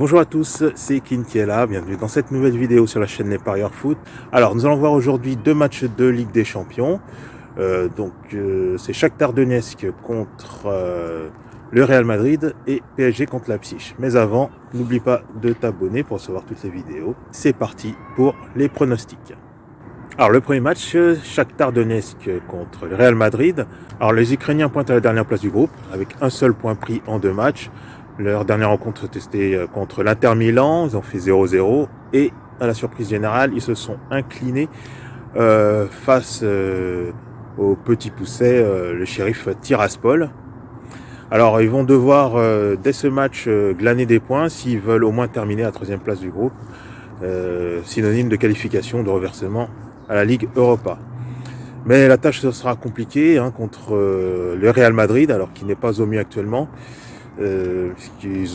Bonjour à tous, c'est Kin qui est là, bienvenue dans cette nouvelle vidéo sur la chaîne Les Parieurs Foot. Alors nous allons voir aujourd'hui deux matchs de Ligue des Champions. C'est Shakhtar Donetsk contre le Real Madrid et PSG contre Leipzig. Mais avant, n'oublie pas de t'abonner pour recevoir toutes les vidéos. C'est parti pour les pronostics. Alors le premier match, Shakhtar Donetsk contre le Real Madrid. Alors les Ukrainiens pointent à la dernière place du groupe avec un seul point pris en deux matchs. Leur dernière rencontre c'était contre l'Inter Milan, ils ont fait 0-0 et à la surprise générale, ils se sont inclinés face au petit pousset, le shérif Tiraspol. Alors ils vont devoir dès ce match glaner des points s'ils veulent au moins terminer à la troisième place du groupe, synonyme de qualification, de reversement à la Ligue Europa. Mais la tâche sera compliquée contre le Real Madrid, alors qu'il n'est pas au mieux actuellement. Puisqu'ils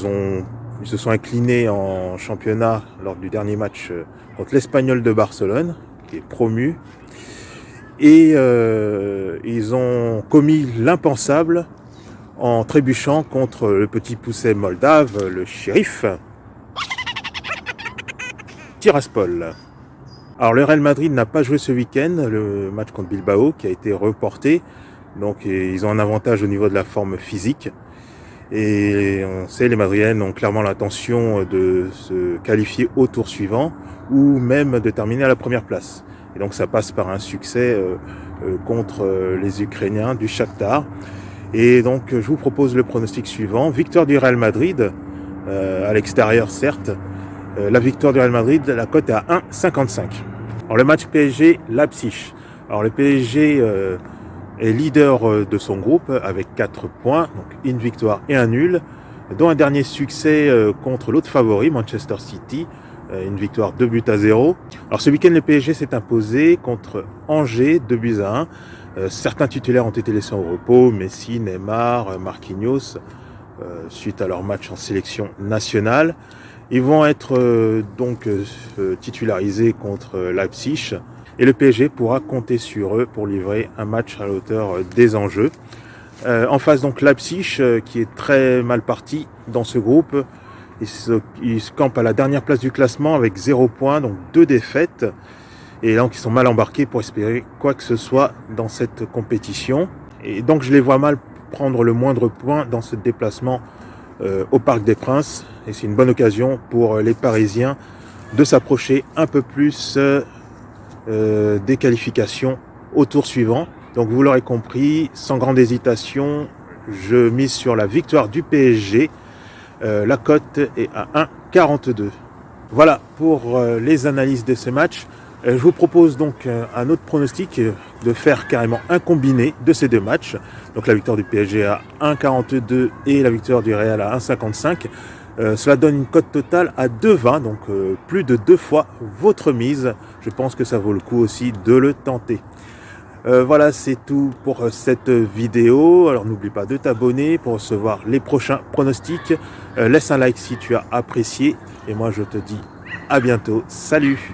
se sont inclinés en championnat lors du dernier match contre l'Espagnol de Barcelone, qui est promu. Et ils ont commis l'impensable en trébuchant contre le petit pousset moldave, le shérif Tiraspol. Alors le Real Madrid n'a pas joué ce week-end, le match contre Bilbao qui a été reporté. Donc ils ont un avantage au niveau de la forme physique. Et on sait, les Madriennes ont clairement l'intention de se qualifier au tour suivant ou même de terminer à la première place. Et donc ça passe par un succès contre les Ukrainiens du Shakhtar. Et donc je vous propose le pronostic suivant. Victoire du Real Madrid, à l'extérieur certes. La victoire du Real Madrid, la cote est à 1,55. Alors le match PSG-Leipzig. Alors le PSG est leader de son groupe avec 4 points, donc une victoire et un nul, dont un dernier succès contre l'autre favori, Manchester City, une victoire 2-0. Alors ce week-end, le PSG s'est imposé contre Angers, 2-1. Certains titulaires ont été laissés au repos, Messi, Neymar, Marquinhos, suite à leur match en sélection nationale. Ils vont être titularisés contre Leipzig. Et le PSG pourra compter sur eux pour livrer un match à la hauteur des enjeux. En face, donc, Leipzig, qui est très mal parti dans ce groupe. Il se campe à la dernière place du classement avec 0 points, donc 2 défaites. Et donc, ils sont mal embarqués pour espérer quoi que ce soit dans cette compétition. Et donc, je les vois mal prendre le moindre point dans ce déplacement au Parc des Princes. Et c'est une bonne occasion pour les Parisiens de s'approcher un peu plus des qualifications au tour suivant. Donc vous l'aurez compris, sans grande hésitation, je mise sur la victoire du PSG. La cote est à 1,42. Voilà pour les analyses de ce match. Je vous propose donc un autre pronostic, de faire carrément un combiné de ces deux matchs. Donc la victoire du PSG à 1,42 et la victoire du Real à 1,55. Cela donne une cote totale à 2,20, donc plus de 2 fois votre mise. Je pense que ça vaut le coup aussi de le tenter. Voilà, c'est tout pour cette vidéo. Alors n'oublie pas de t'abonner pour recevoir les prochains pronostics. Laisse un like si tu as apprécié. Et moi je te dis à bientôt. Salut!